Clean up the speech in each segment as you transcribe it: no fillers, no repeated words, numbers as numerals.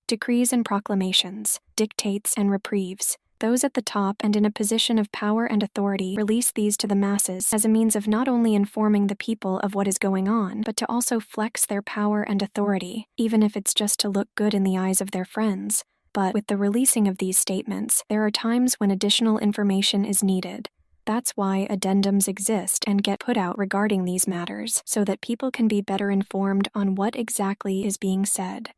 decrees and proclamations, dictates and reprieves. Those at the top and in a position of power and authority release these to the masses as a means of not only informing the people of what is going on, but to also flex their power and authority, even if it's just to look good in the eyes of their friends. But with the releasing of these statements, there are times when additional information is needed. That's why addendums exist and get put out regarding these matters, so that people can be better informed on what exactly is being said.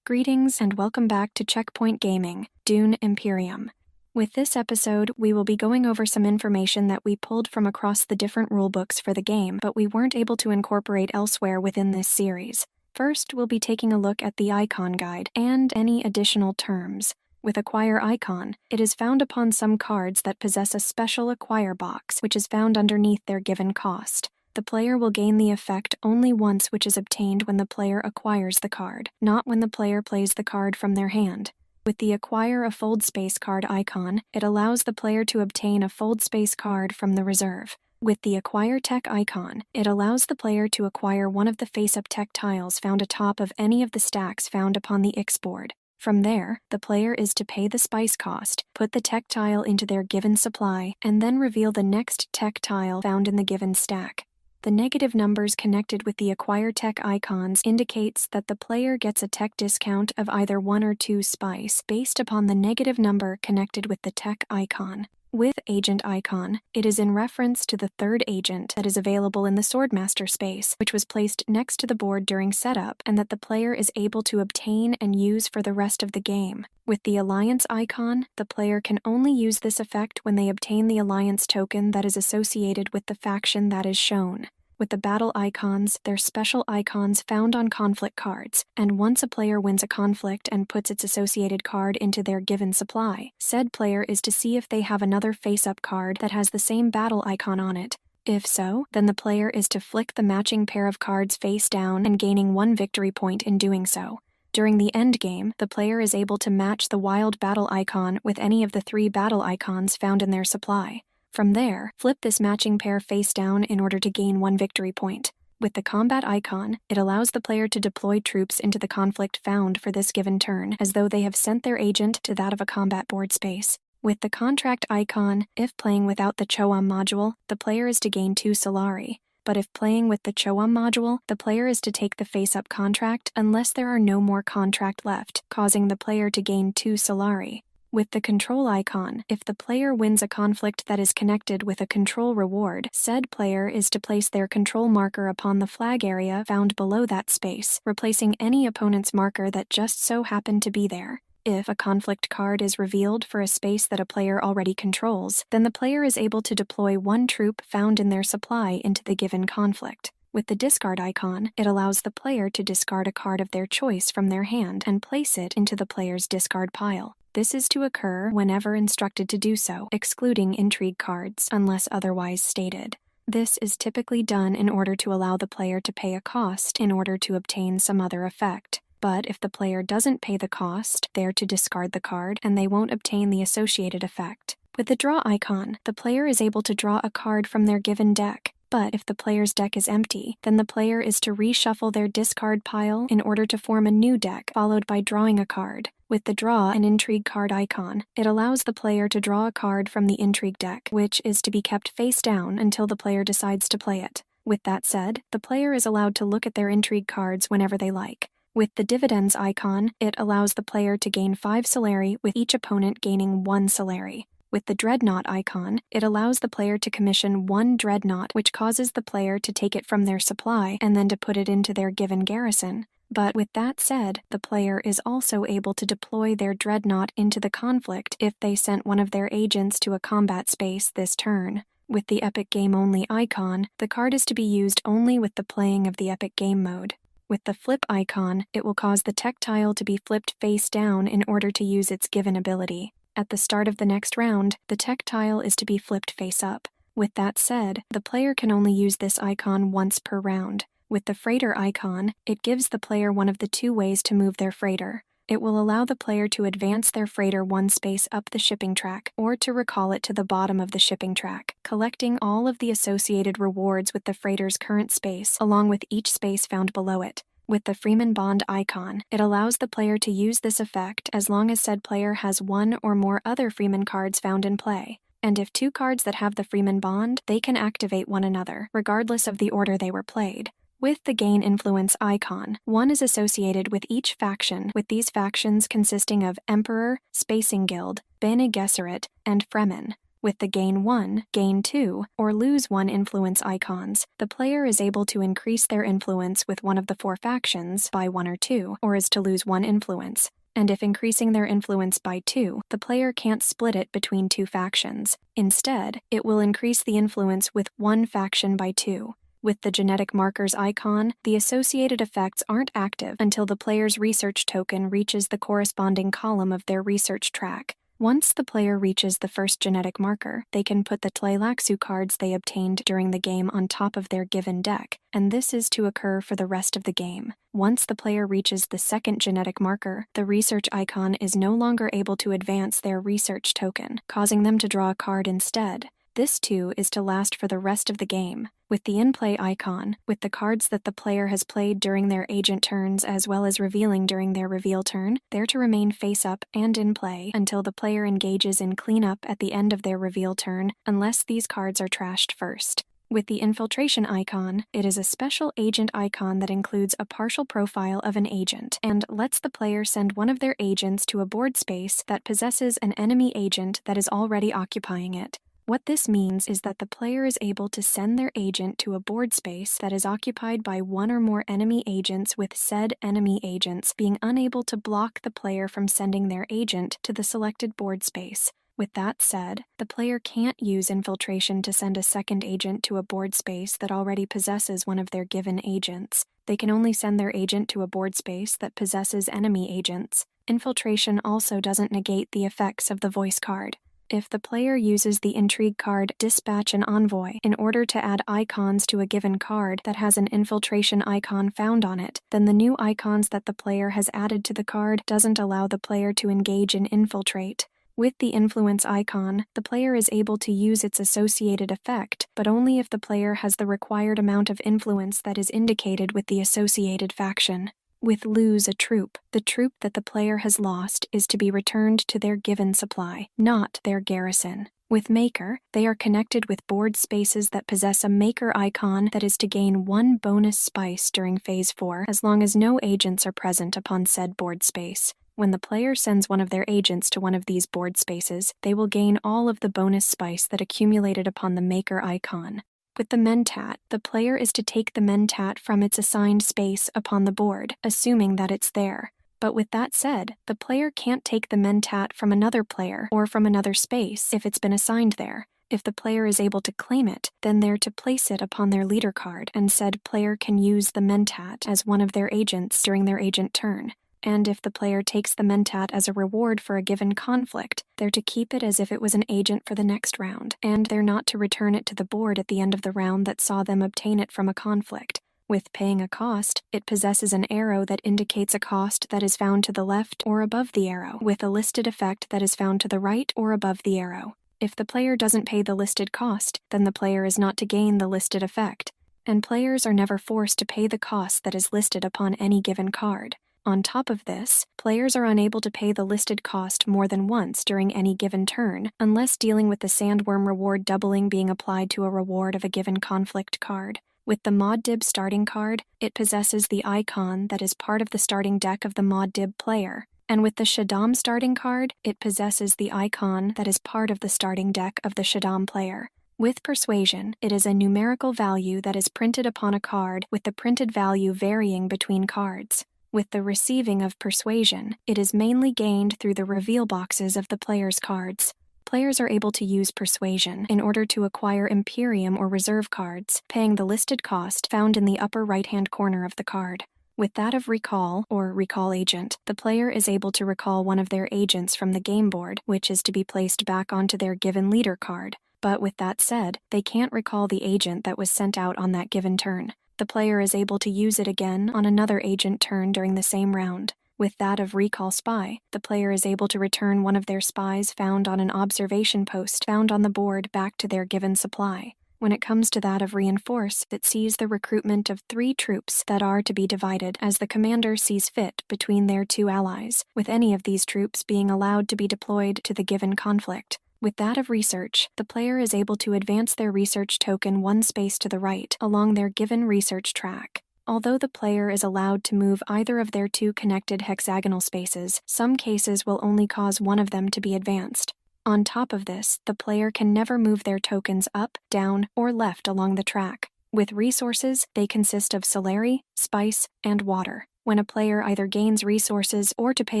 Greetings and welcome back to Checkpoint Gaming, Dune Imperium. With this episode, we will be going over some information that we pulled from across the different rulebooks for the game, but we weren't able to incorporate elsewhere within this series. First, we'll be taking a look at the icon guide and any additional terms. With Acquire Icon, it is found upon some cards that possess a special Acquire box, which is found underneath their given cost. The player will gain the effect only once, which is obtained when the player acquires the card, not when the player plays the card from their hand. With the Acquire a Fold Space card icon, it allows the player to obtain a Fold Space card from the reserve. With the Acquire Tech icon, it allows the player to acquire one of the face-up tech tiles found atop of any of the stacks found upon the X board. From there, the player is to pay the spice cost, put the tech tile into their given supply, and then reveal the next tech tile found in the given stack. The negative numbers connected with the Acquire Tech icons indicates that the player gets a tech discount of either 1 or 2 spice based upon the negative number connected with the tech icon. With Agent icon, it is in reference to the third agent that is available in the Swordmaster space, which was placed next to the board during setup and that the player is able to obtain and use for the rest of the game. With the Alliance icon, the player can only use this effect when they obtain the Alliance token that is associated with the faction that is shown. With the battle icons, they're special icons found on conflict cards, and once a player wins a conflict and puts its associated card into their given supply, said player is to see if they have another face-up card that has the same battle icon on it. If so, then the player is to flick the matching pair of cards face down and gaining 1 victory point in doing so. During the end game, the player is able to match the wild battle icon with any of the 3 battle icons found in their supply. From there, flip this matching pair face down in order to gain 1 victory point. With the combat icon, it allows the player to deploy troops into the conflict found for this given turn, as though they have sent their agent to that of a combat board space. With the contract icon, if playing without the Choam module, the player is to gain 2 Solari. But if playing with the Choam module, the player is to take the face-up contract unless there are no more contract left, causing the player to gain 2 Solari. With the control icon, if the player wins a conflict that is connected with a control reward, said player is to place their control marker upon the flag area found below that space, replacing any opponent's marker that just so happened to be there. If a conflict card is revealed for a space that a player already controls, then the player is able to deploy 1 troop found in their supply into the given conflict. With the discard icon, it allows the player to discard a card of their choice from their hand and place it into the player's discard pile. This is to occur whenever instructed to do so, excluding intrigue cards, unless otherwise stated. This is typically done in order to allow the player to pay a cost in order to obtain some other effect. But if the player doesn't pay the cost, they're to discard the card and they won't obtain the associated effect. With the draw icon, the player is able to draw a card from their given deck. But if the player's deck is empty, then the player is to reshuffle their discard pile in order to form a new deck, followed by drawing a card. With the Draw an Intrigue card icon, it allows the player to draw a card from the Intrigue deck, which is to be kept face down until the player decides to play it. With that said, the player is allowed to look at their Intrigue cards whenever they like. With the Dividends icon, it allows the player to gain 5 Solari, with each opponent gaining 1 Solari. With the Dreadnought icon, it allows the player to commission 1 Dreadnought, which causes the player to take it from their supply and then to put it into their given garrison. But with that said, the player is also able to deploy their Dreadnought into the conflict if they sent one of their agents to a combat space this turn. With the Epic Game Only icon, the card is to be used only with the playing of the Epic Game mode. With the Flip icon, it will cause the tech tile to be flipped face down in order to use its given ability. At the start of the next round, the tech tile is to be flipped face up. With that said, the player can only use this icon once per round. With the Freighter icon, it gives the player one of the 2 ways to move their freighter. It will allow the player to advance their freighter 1 space up the shipping track, or to recall it to the bottom of the shipping track, collecting all of the associated rewards with the freighter's current space, along with each space found below it. With the Freeman Bond icon, it allows the player to use this effect as long as said player has one or more other Freeman cards found in play. And if two cards that have the Freeman Bond, they can activate one another, regardless of the order they were played. With the Gain Influence icon, one is associated with each faction, with these factions consisting of Emperor, Spacing Guild, Bene Gesserit, and Fremen. With the Gain 1, Gain 2, or Lose 1 influence icons, the player is able to increase their influence with one of the four factions by 1 or 2, or is to lose 1 influence. And if increasing their influence by 2, the player can't split it between two factions. Instead, it will increase the influence with one faction by 2. With the Genetic Markers icon, the associated effects aren't active until the player's research token reaches the corresponding column of their research track. Once the player reaches the first genetic marker, they can put the Tleilaxu cards they obtained during the game on top of their given deck, and this is to occur for the rest of the game. Once the player reaches the second genetic marker, the research icon is no longer able to advance their research token, causing them to draw a card instead. This too is to last for the rest of the game. With the in-play icon, with the cards that the player has played during their agent turns as well as revealing during their reveal turn, they're to remain face-up and in play until the player engages in cleanup at the end of their reveal turn, unless these cards are trashed first. With the infiltration icon, it is a special agent icon that includes a partial profile of an agent and lets the player send one of their agents to a board space that possesses an enemy agent that is already occupying it. What this means is that the player is able to send their agent to a board space that is occupied by one or more enemy agents, with said enemy agents being unable to block the player from sending their agent to the selected board space. With that said, the player can't use infiltration to send a second agent to a board space that already possesses one of their given agents. They can only send their agent to a board space that possesses enemy agents. Infiltration also doesn't negate the effects of the voice card. If the player uses the intrigue card Dispatch an Envoy in order to add icons to a given card that has an infiltration icon found on it, then the new icons that the player has added to the card doesn't allow the player to engage in infiltrate. With the influence icon, the player is able to use its associated effect, but only if the player has the required amount of influence that is indicated with the associated faction. With Lose a Troop, the troop that the player has lost is to be returned to their given supply, not their garrison. With Maker, they are connected with board spaces that possess a Maker icon that is to gain 1 bonus spice during Phase 4 as long as no agents are present upon said board space. When the player sends one of their agents to one of these board spaces, they will gain all of the bonus spice that accumulated upon the Maker icon. With the Mentat, the player is to take the Mentat from its assigned space upon the board, assuming that it's there. But with that said, the player can't take the Mentat from another player or from another space if it's been assigned there. If the player is able to claim it, then they're to place it upon their leader card, and said player can use the Mentat as one of their agents during their agent turn. And if the player takes the Mentat as a reward for a given conflict, they're to keep it as if it was an agent for the next round, and they're not to return it to the board at the end of the round that saw them obtain it from a conflict. With paying a cost, it possesses an arrow that indicates a cost that is found to the left or above the arrow, with a listed effect that is found to the right or above the arrow. If the player doesn't pay the listed cost, then the player is not to gain the listed effect, and players are never forced to pay the cost that is listed upon any given card. On top of this, players are unable to pay the listed cost more than once during any given turn, unless dealing with the Sandworm reward doubling being applied to a reward of a given conflict card. With the Mod Dib starting card, it possesses the icon that is part of the starting deck of the Mod Dib player, and with the Shaddam starting card, it possesses the icon that is part of the starting deck of the Shaddam player. With Persuasion, it is a numerical value that is printed upon a card, with the printed value varying between cards. With the Receiving of Persuasion, it is mainly gained through the reveal boxes of the player's cards. Players are able to use Persuasion in order to acquire Imperium or reserve cards, paying the listed cost found in the upper right-hand corner of the card. With that of Recall, or Recall Agent, the player is able to recall one of their agents from the game board, which is to be placed back onto their given leader card. But with that said, they can't recall the agent that was sent out on that given turn. The player is able to use it again on another agent turn during the same round. With that of Recall Spy, the player is able to return one of their spies found on an observation post found on the board back to their given supply. When it comes to that of reinforce, it sees the recruitment of 3 troops that are to be divided as the commander sees fit between their 2 allies, with any of these troops being allowed to be deployed to the given conflict. With that of research, the player is able to advance their research token 1 space to the right along their given research track. Although the player is allowed to move either of their 2 connected hexagonal spaces, some cases will only cause one of them to be advanced. On top of this, the player can never move their tokens up, down, or left along the track. With resources, they consist of salary, spice, and water. When a player either gains resources or to pay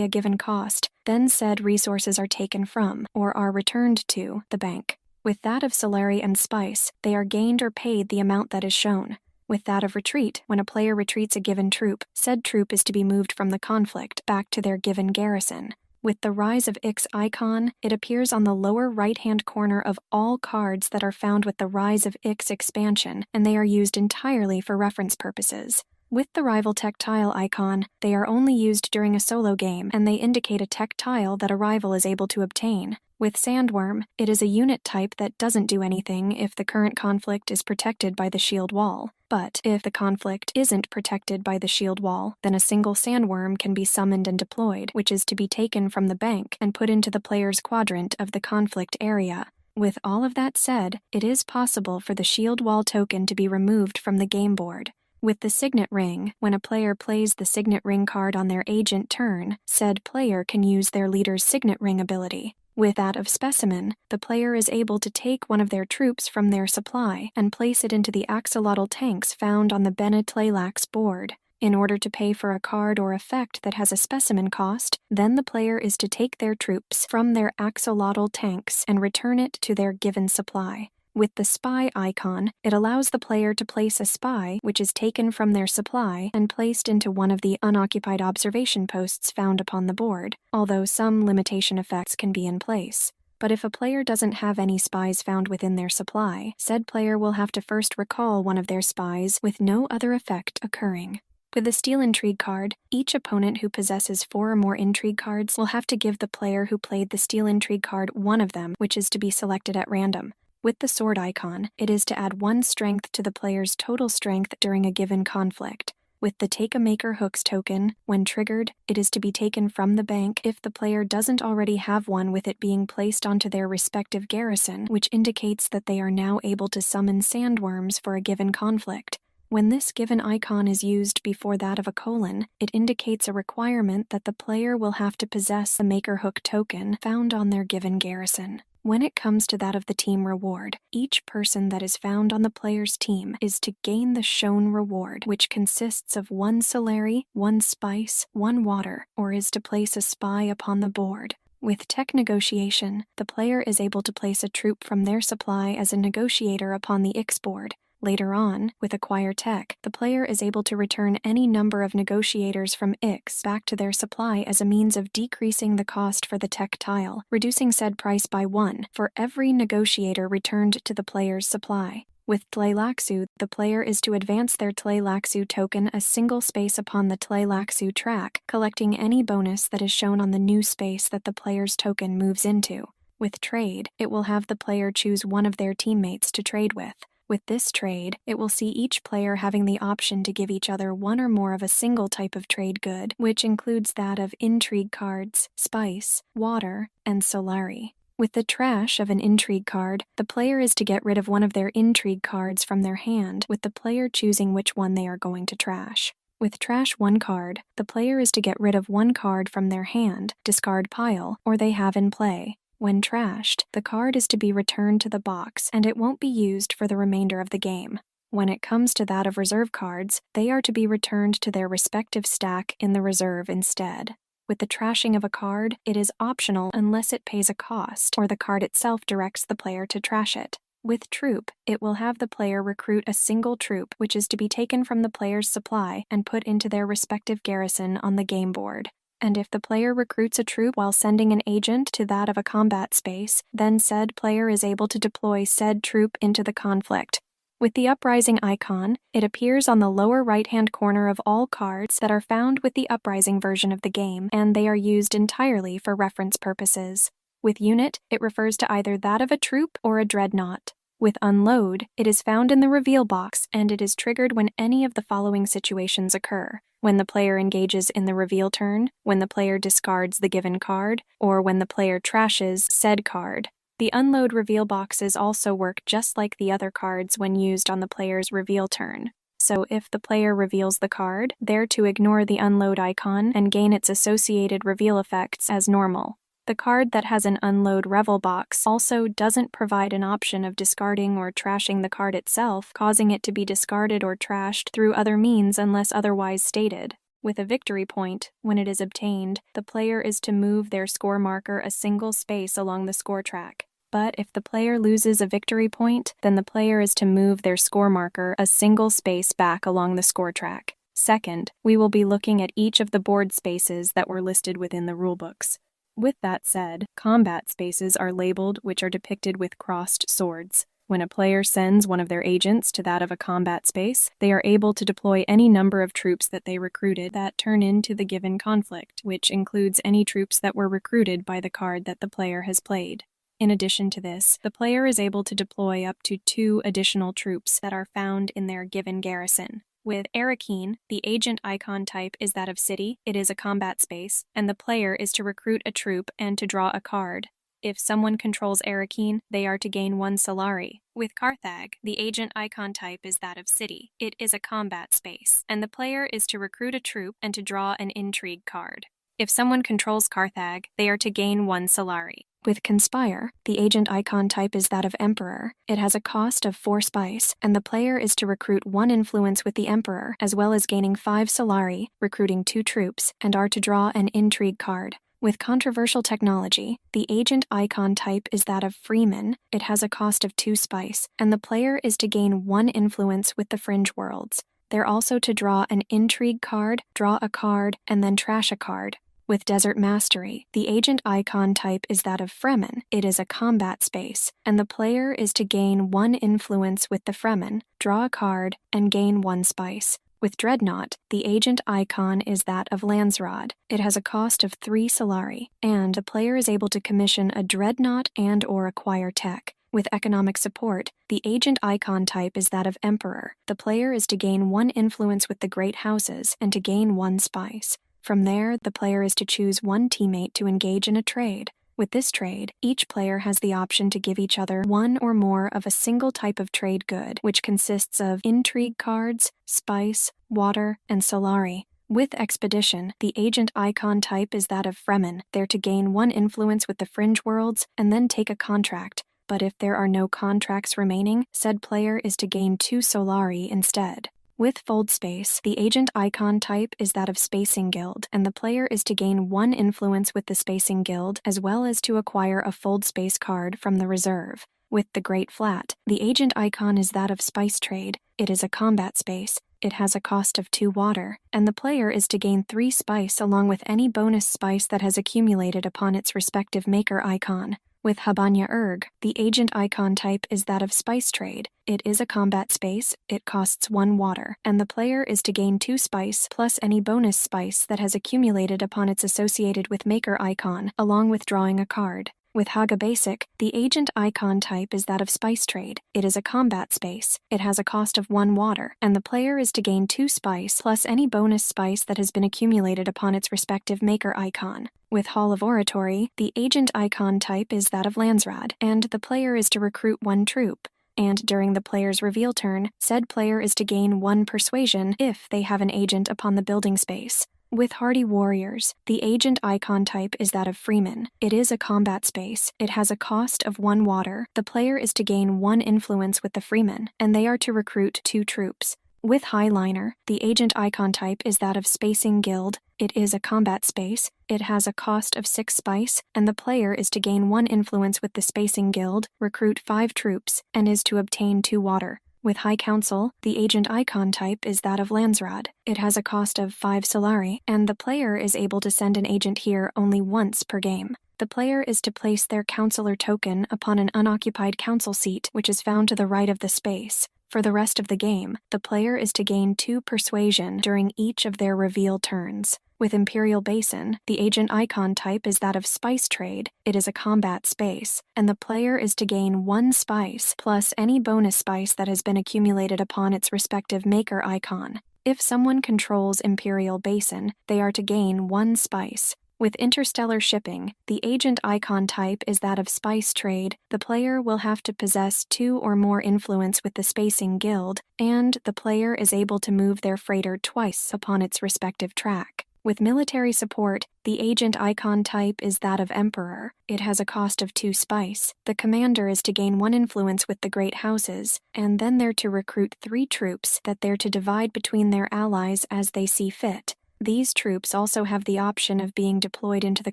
a given cost, then said resources are taken from, or are returned to, the bank. With that of salary and spice, they are gained or paid the amount that is shown. With that of retreat, when a player retreats a given troop, said troop is to be moved from the conflict back to their given garrison. With the Rise of Ix icon, it appears on the lower right-hand corner of all cards that are found with the Rise of Ix expansion, and they are used entirely for reference purposes. With the rival tech tile icon, they are only used during a solo game, and they indicate a tech tile that a rival is able to obtain. With Sandworm, it is a unit type that doesn't do anything if the current conflict is protected by the shield wall. But if the conflict isn't protected by the shield wall, then a single Sandworm can be summoned and deployed, which is to be taken from the bank and put into the player's quadrant of the conflict area. With all of that said, it is possible for the shield wall token to be removed from the game board. With the Signet Ring, when a player plays the Signet Ring card on their agent turn, said player can use their leader's Signet Ring ability. With that of Specimen, the player is able to take one of their troops from their supply and place it into the axolotl tanks found on the Bene Tleilax board. In order to pay for a card or effect that has a specimen cost, then the player is to take their troops from their axolotl tanks and return it to their given supply. With the spy icon, it allows the player to place a spy which is taken from their supply and placed into one of the unoccupied observation posts found upon the board, although some limitation effects can be in place. But if a player doesn't have any spies found within their supply, said player will have to first recall one of their spies with no other effect occurring. With the Steel Intrigue card, each opponent who possesses 4 or more Intrigue cards will have to give the player who played the Steel Intrigue card one of them, which is to be selected at random. With the sword icon, it is to add 1 strength to the player's total strength during a given conflict. With the Take a Maker Hooks token, when triggered, it is to be taken from the bank if the player doesn't already have one with it being placed onto their respective garrison, which indicates that they are now able to summon sandworms for a given conflict. When this given icon is used before that of a colon, it indicates a requirement that the player will have to possess the Maker Hook token found on their given garrison. When it comes to that of the team reward, each person that is found on the player's team is to gain the shown reward, which consists of 1 salary, 1 spice, 1 water, or is to place a spy upon the board. With tech negotiation, the player is able to place a troop from their supply as a negotiator upon the Ix board. Later on, with Acquire Tech, the player is able to return any number of negotiators from Ix back to their supply as a means of decreasing the cost for the tech tile, reducing said price by 1 for every negotiator returned to the player's supply. With Tleilaxu, the player is to advance their Tleilaxu token a single space upon the Tleilaxu track, collecting any bonus that is shown on the new space that the player's token moves into. With Trade, it will have the player choose one of their teammates to trade with. With this trade, it will see each player having the option to give each other one or more of a single type of trade good, which includes that of Intrigue cards, Spice, Water, and Solari. With the trash of an Intrigue card, the player is to get rid of one of their Intrigue cards from their hand, with the player choosing which one they are going to trash. With Trash 1 card, the player is to get rid of 1 card from their hand, discard pile, or they have in play. When trashed, the card is to be returned to the box, and it won't be used for the remainder of the game. When it comes to that of reserve cards, they are to be returned to their respective stack in the reserve instead. With the trashing of a card, it is optional unless it pays a cost, or the card itself directs the player to trash it. With Troop, it will have the player recruit a single troop, which is to be taken from the player's supply and put into their respective garrison on the game board. And if the player recruits a troop while sending an agent to that of a combat space, then said player is able to deploy said troop into the conflict. With the Uprising icon, it appears on the lower right-hand corner of all cards that are found with the Uprising version of the game, and they are used entirely for reference purposes. With Unit, it refers to either that of a troop or a dreadnought. With Unload, it is found in the reveal box and it is triggered when any of the following situations occur: when the player engages in the reveal turn, when the player discards the given card, or when the player trashes said card. The Unload reveal boxes also work just like the other cards when used on the player's reveal turn. So if the player reveals the card, they're to ignore the Unload icon and gain its associated reveal effects as normal. The card that has an Unload reveal box also doesn't provide an option of discarding or trashing the card itself, causing it to be discarded or trashed through other means unless otherwise stated. With a victory point, when it is obtained, the player is to move their score marker a single space along the score track. But if the player loses a victory point, then the player is to move their score marker a single space back along the score track. Second, we will be looking at each of the board spaces that were listed within the rulebooks. With that said, combat spaces are labeled, which are depicted with crossed swords. When a player sends one of their agents to that of a combat space, they are able to deploy any number of troops that they recruited that turn into the given conflict, which includes any troops that were recruited by the card that the player has played. In addition to this, the player is able to deploy up to 2 additional troops that are found in their given garrison. With Arakeen, the agent icon type is that of city, it is a combat space, and the player is to recruit a troop and to draw a card. If someone controls Arakeen, they are to gain 1 Solari. With Carthag, the agent icon type is that of city, it is a combat space, and the player is to recruit a troop and to draw an intrigue card. If someone controls Carthag, they are to gain 1 Solari. With Conspire, the agent icon type is that of Emperor. It has a cost of 4 spice, and the player is to recruit 1 influence with the Emperor, as well as gaining 5 Solari, recruiting 2 troops, and are to draw an intrigue card. With Controversial Technology, the agent icon type is that of Freeman. It has a cost of 2 spice, and the player is to gain 1 influence with the Fringe Worlds. They're also to draw an intrigue card, draw a card, and then trash a card. With Desert Mastery, the agent icon type is that of Fremen. It is a combat space, and the player is to gain 1 influence with the Fremen, draw a card, and gain 1 spice. With Dreadnought, the agent icon is that of Landsrod. It has a cost of 3 Solari, and the player is able to commission a Dreadnought and/or acquire tech. With Economic Support, the agent icon type is that of Emperor. The player is to gain 1 influence with the Great Houses and to gain 1 spice. From there, the player is to choose 1 teammate to engage in a trade. With this trade, each player has the option to give each other 1 or more of a single type of trade good, which consists of intrigue cards, spice, water, and Solari. With Expedition, the agent icon type is that of Fremen. They're to gain 1 influence with the Fringe Worlds and then take a contract. But if there are no contracts remaining, said player is to gain 2 Solari instead. With Fold Space, the agent icon type is that of Spacing Guild, and the player is to gain 1 influence with the Spacing Guild, as well as to acquire a Fold Space card from the reserve. With the Great Flat, the agent icon is that of Spice Trade. It is a combat space. It has a cost of 2 water, and the player is to gain 3 spice along with any bonus spice that has accumulated upon its respective maker icon. With Habanya Erg, the agent icon type is that of Spice Trade. It is a combat space, it costs 1 water, and the player is to gain 2 spice plus any bonus spice that has accumulated upon its associated with maker icon, along with drawing a card. With Haga Basic, the agent icon type is that of Spice Trade. It is a combat space. It has a cost of 1 water, and the player is to gain 2 spice plus any bonus spice that has been accumulated upon its respective maker icon. With Hall of Oratory, the agent icon type is that of Landsrad, and the player is to recruit 1 troop. And during the player's reveal turn, said player is to gain 1 persuasion if they have an agent upon the building space. With Hardy Warriors, the agent icon type is that of Freeman. It is a combat space. It has a cost of 1 water. The player is to gain 1 influence with the Freeman, and they are to recruit 2 troops. With Highliner, the agent icon type is that of Spacing Guild. It is a combat space. It has a cost of 6 spice, and the player is to gain 1 influence with the Spacing Guild, recruit 5 troops, and is to obtain 2 water. With High Council, the agent icon type is that of Landsrad. It has a cost of 5 Solari, and the player is able to send an agent here only once per game. The player is to place their Counselor token upon an unoccupied council seat, which is found to the right of the space. For the rest of the game, the player is to gain 2 persuasion during each of their reveal turns. With Imperial Basin, the agent icon type is that of Spice Trade. It is a combat space, and the player is to gain 1 spice plus any bonus spice that has been accumulated upon its respective maker icon. If someone controls Imperial Basin, they are to gain 1 spice. With interstellar shipping, the agent icon type is that of Spice Trade. The player will have to possess 2 or more influence with the Spacing Guild, and the player is able to move their freighter twice upon its respective track. With military support, the agent icon type is that of Emperor. It has a cost of 2 spice. The commander is to gain 1 influence with the Great Houses, and then they're to recruit 3 troops that they're to divide between their allies as they see fit. These troops also have the option of being deployed into the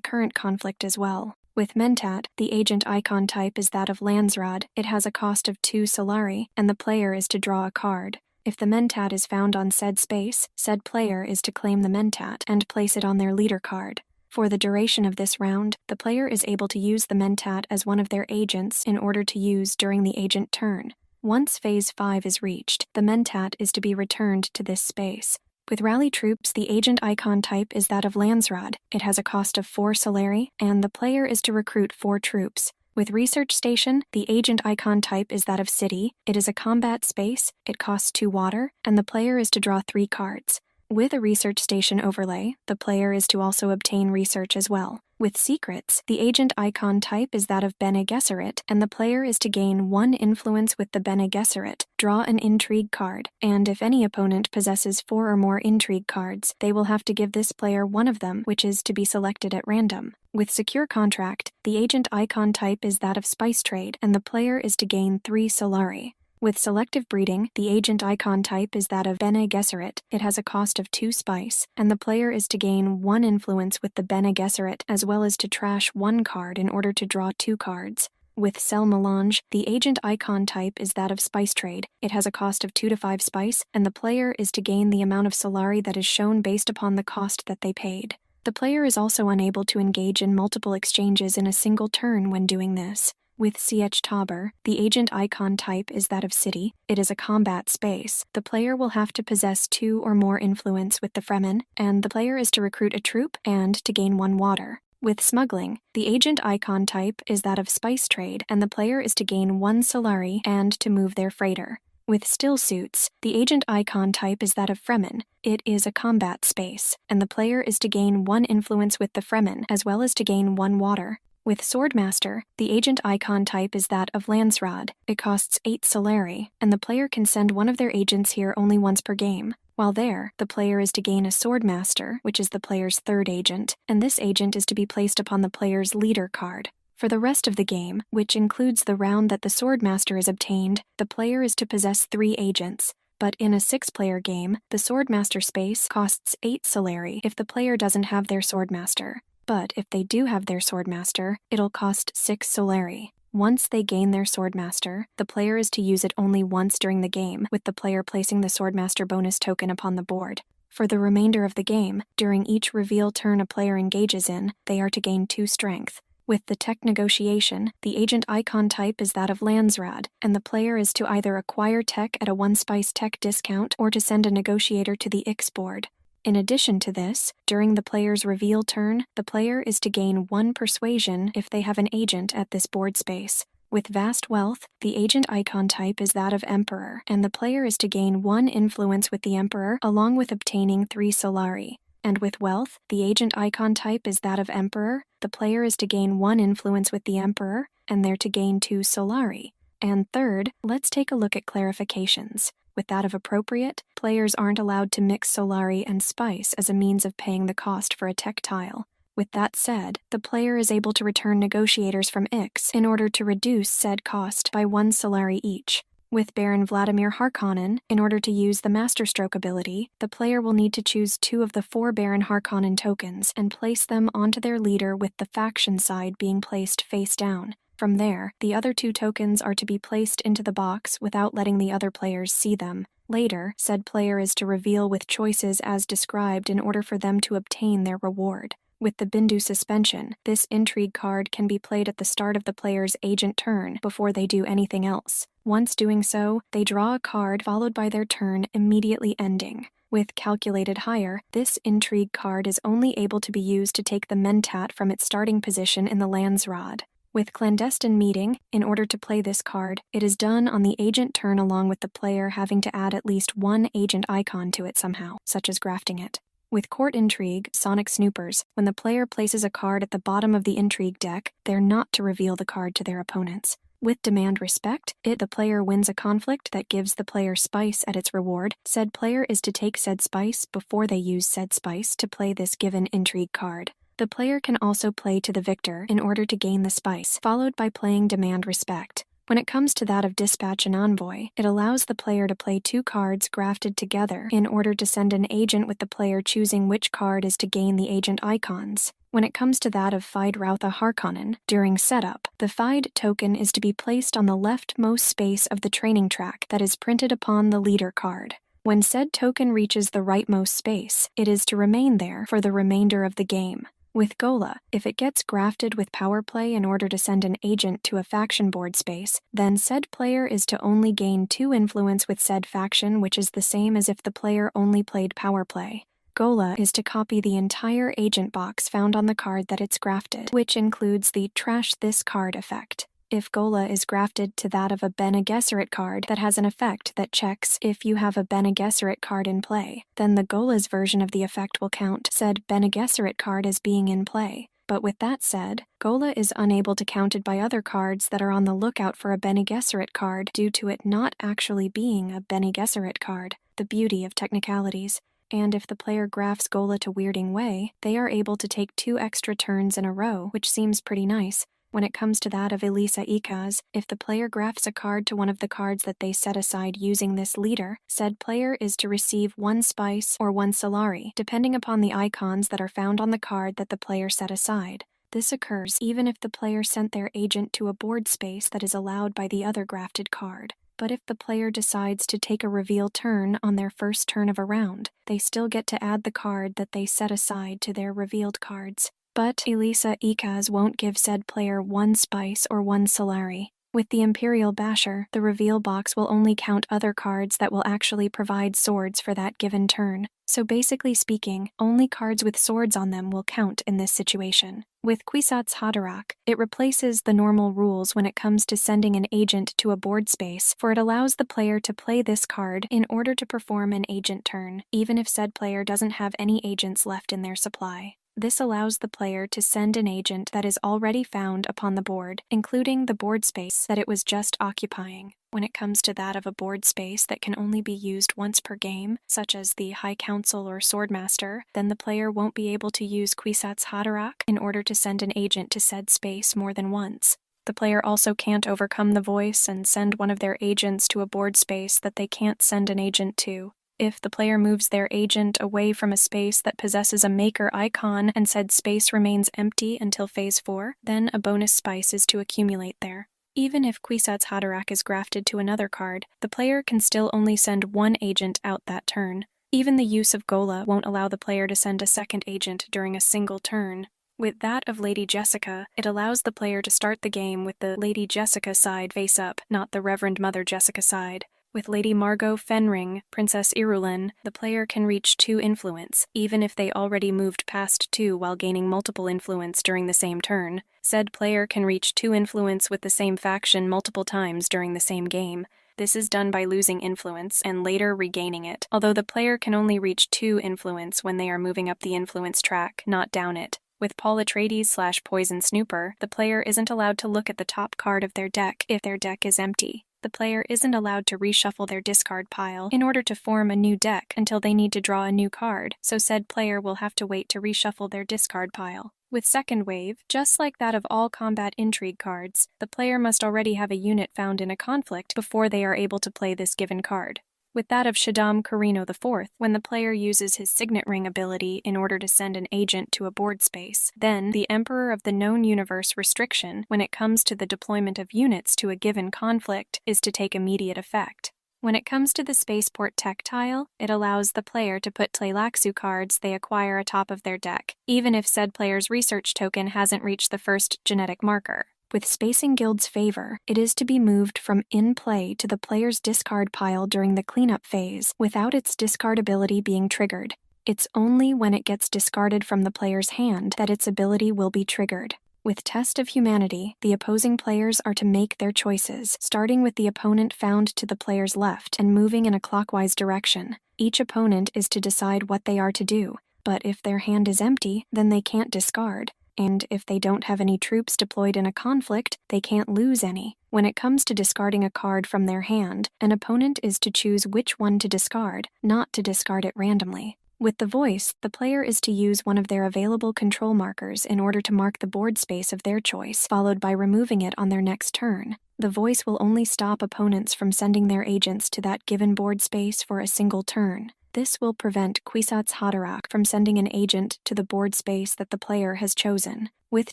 current conflict as well. With Mentat, the agent icon type is that of Landsrod. It has a cost of 2 Solari, and the player is to draw a card. If the Mentat is found on said space, said player is to claim the Mentat and place it on their leader card. For the duration of this round, the player is able to use the Mentat as one of their agents in order to use during the agent turn. Once Phase 5 is reached, the Mentat is to be returned to this space. With Rally Troops, the agent icon type is that of Landsrod. It has a cost of 4 Solari, and the player is to recruit 4 troops. With Research Station, the agent icon type is that of City. It is a combat space, it costs 2 water, and the player is to draw 3 cards. With a Research Station overlay, the player is to also obtain research as well. With Secrets, the agent icon type is that of Bene Gesserit, and the player is to gain 1 influence with the Bene Gesserit, draw an intrigue card, and if any opponent possesses 4 or more intrigue cards, they will have to give this player one of them, which is to be selected at random. With Secure Contract, the agent icon type is that of Spice Trade, and the player is to gain 3 Solari. With Selective Breeding, the agent icon type is that of Bene Gesserit. It has a cost of 2 spice, and the player is to gain 1 influence with the Bene Gesserit as well as to trash 1 card in order to draw 2 cards. With Cell Melange, the agent icon type is that of Spice Trade. It has a cost of 2 to 5 spice, and the player is to gain the amount of Solari that is shown based upon the cost that they paid. The player is also unable to engage in multiple exchanges in a single turn when doing this. With CH Tauber, the agent icon type is that of City. It is a combat space. The player will have to possess 2 or more influence with the Fremen, and the player is to recruit a troop and to gain 1 water. With Smuggling, the agent icon type is that of Spice Trade, and the player is to gain 1 Solari and to move their freighter. With Still Suits, the agent icon type is that of Fremen. It is a combat space, and the player is to gain 1 influence with the Fremen as well as to gain 1 water. With Swordmaster, the agent icon type is that of Landsrod. It costs 8 Solari, and the player can send one of their agents here only once per game. While there, the player is to gain a Swordmaster, which is the player's 3rd agent, and this agent is to be placed upon the player's leader card. For the rest of the game, which includes the round that the Swordmaster is obtained, the player is to possess 3 agents. But in a 6-player game, the Swordmaster space costs 8 Solari if the player doesn't have their Swordmaster. But if they do have their Swordmaster, it'll cost 6 Solari. Once they gain their Swordmaster, the player is to use it only once during the game, with the player placing the Swordmaster bonus token upon the board. For the remainder of the game, during each reveal turn a player engages in, they are to gain 2 strength. With the Tech Negotiation, the agent icon type is that of Landsrod, and the player is to either acquire tech at a 1 spice tech discount or to send a negotiator to the Ix board. In addition to this, during the player's reveal turn, the player is to gain 1 persuasion if they have an agent at this board space. With Vast Wealth, the agent icon type is that of Emperor, and the player is to gain 1 influence with the Emperor along with obtaining 3 Solari. And with Wealth, the agent icon type is that of Emperor. The player is to gain 1 influence with the Emperor, and they're to gain 2 Solari. And third, let's take a look at clarifications. With that of Appropriate, players aren't allowed to mix Solari and Spice as a means of paying the cost for a tech tile. With that said, the player is able to return negotiators from Ix in order to reduce said cost by 1 Solari each. With Baron Vladimir Harkonnen, in order to use the Masterstroke ability, the player will need to choose 2 of the 4 Baron Harkonnen tokens and place them onto their leader with the faction side being placed face down. From there, the other 2 tokens are to be placed into the box without letting the other players see them. Later, said player is to reveal with choices as described in order for them to obtain their reward. With the Bindu Suspension, this intrigue card can be played at the start of the player's agent turn before they do anything else. Once doing so, they draw a card followed by their turn immediately ending. With Calculated Hire, this intrigue card is only able to be used to take the Mentat from its starting position in the Lands Rod. With Clandestine Meeting, in order to play this card, it is done on the agent turn along with the player having to add at least one agent icon to it somehow, such as grafting it. With Court Intrigue, Sonic Snoopers, when the player places a card at the bottom of the intrigue deck, they're not to reveal the card to their opponents. With Demand Respect, the player wins a conflict that gives the player spice at its reward. Said player is to take said spice before they use said spice to play this given intrigue card. The player can also play to the victor in order to gain the spice, followed by playing Demand Respect. When it comes to that of Dispatch and Envoy, it allows the player to play 2 cards grafted together in order to send an agent with the player choosing which card is to gain the agent icons. When it comes to that of Fide Rautha Harkonnen, during setup, the Fide token is to be placed on the leftmost space of the training track that is printed upon the leader card. When said token reaches the rightmost space, it is to remain there for the remainder of the game. With Gola, if it gets grafted with power play in order to send an agent to a faction board space, then said player is to only gain 2 influence with said faction, which is the same as if the player only played power play. Gola is to copy the entire agent box found on the card that it's grafted, which includes the Trash This Card effect. If Gola is grafted to that of a Bene Gesserit card that has an effect that checks if you have a Bene Gesserit card in play, then the Gola's version of the effect will count said Bene Gesserit card as being in play. But with that said, Gola is unable to counted by other cards that are on the lookout for a Bene Gesserit card due to it not actually being a Bene Gesserit card, the beauty of technicalities. And if the player grafts Gola to Weirding Way, they are able to take 2 extra turns in a row, which seems pretty nice. When it comes to that of Elisa Ikaz, if the player grafts a card to one of the cards that they set aside using this leader, said player is to receive 1 spice or 1 Solari, depending upon the icons that are found on the card that the player set aside. This occurs even if the player sent their agent to a board space that is allowed by the other grafted card. But if the player decides to take a reveal turn on their first turn of a round, they still get to add the card that they set aside to their revealed cards. But Elisa Ikaz won't give said player 1 spice or 1 Solari. With the Imperial Basher, the reveal box will only count other cards that will actually provide swords for that given turn. So basically speaking, only cards with swords on them will count in this situation. With Kwisatz Haderach, it replaces the normal rules when it comes to sending an agent to a board space, for it allows the player to play this card in order to perform an agent turn, even if said player doesn't have any agents left in their supply. This allows the player to send an agent that is already found upon the board, including the board space that it was just occupying. When it comes to that of a board space that can only be used once per game, such as the High Council or Swordmaster, then the player won't be able to use Kwisatz Haderach in order to send an agent to said space more than once. The player also can't overcome the voice and send one of their agents to a board space that they can't send an agent to. If the player moves their agent away from a space that possesses a maker icon and said space remains empty until Phase 4, then a bonus spice is to accumulate there. Even if Kwisatz Haderach is grafted to another card, the player can still only send 1 agent out that turn. Even the use of Gola won't allow the player to send a second agent during a single turn. With that of Lady Jessica, it allows the player to start the game with the Lady Jessica side face up, not the Reverend Mother Jessica side. With Lady Margot Fenring, Princess Irulan, the player can reach 2 influence, even if they already moved past 2 while gaining multiple influence during the same turn. Said player can reach 2 influence with the same faction multiple times during the same game. This is done by losing influence and later regaining it, although the player can only reach 2 influence when they are moving up the influence track, not down it. With Paul Atreides / Poison Snooper, the player isn't allowed to look at the top card of their deck if their deck is empty. The player isn't allowed to reshuffle their discard pile in order to form a new deck until they need to draw a new card, so said player will have to wait to reshuffle their discard pile. With Second Wave, just like that of all combat intrigue cards, the player must already have a unit found in a conflict before they are able to play this given card. With that of Shaddam Carino IV, when the player uses his Signet Ring ability in order to send an agent to a board space, then the Emperor of the Known Universe restriction when it comes to the deployment of units to a given conflict is to take immediate effect. When it comes to the Spaceport Tech tile, it allows the player to put Tleilaxu cards they acquire atop of their deck, even if said player's research token hasn't reached the first genetic marker. With Spacing Guild's favor, it is to be moved from in play to the player's discard pile during the cleanup phase without its discard ability being triggered. It's only when it gets discarded from the player's hand that its ability will be triggered. With Test of Humanity, the opposing players are to make their choices, starting with the opponent found to the player's left and moving in a clockwise direction. Each opponent is to decide what they are to do, but if their hand is empty, then they can't discard. And if they don't have any troops deployed in a conflict, they can't lose any. When it comes to discarding a card from their hand, an opponent is to choose which one to discard, not to discard it randomly. With the Voice, the player is to use one of their available control markers in order to mark the board space of their choice, followed by removing it on their next turn. The Voice will only stop opponents from sending their agents to that given board space for a single turn. This will prevent Kwisatz Haderach from sending an agent to the board space that the player has chosen. With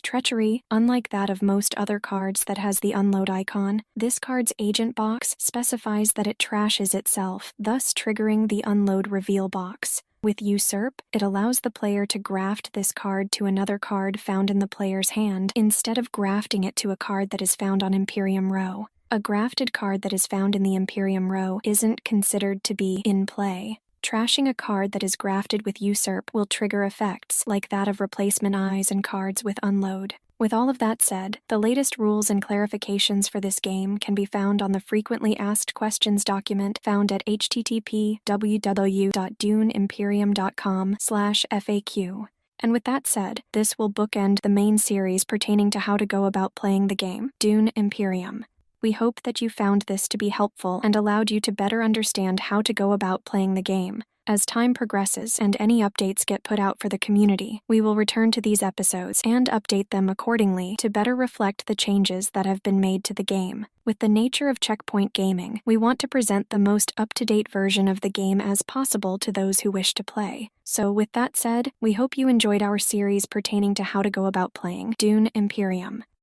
Treachery, unlike that of most other cards that has the unload icon, this card's agent box specifies that it trashes itself, thus triggering the unload reveal box. With Usurp, it allows the player to graft this card to another card found in the player's hand instead of grafting it to a card that is found on Imperium row. A grafted card that is found in the Imperium row isn't considered to be in play. Trashing a card that is grafted with Usurp will trigger effects like that of Replacement Eyes and cards with Unload. With all of that said, the latest rules and clarifications for this game can be found on the Frequently Asked Questions document found at http://www.duneimperium.com/FAQ. And with that said, this will bookend the main series pertaining to how to go about playing the game, Dune Imperium. We hope that you found this to be helpful and allowed you to better understand how to go about playing the game. As time progresses and any updates get put out for the community, we will return to these episodes and update them accordingly to better reflect the changes that have been made to the game. With the nature of Checkpoint Gaming, we want to present the most up-to-date version of the game as possible to those who wish to play. So with that said, we hope you enjoyed our series pertaining to how to go about playing Dune Imperium.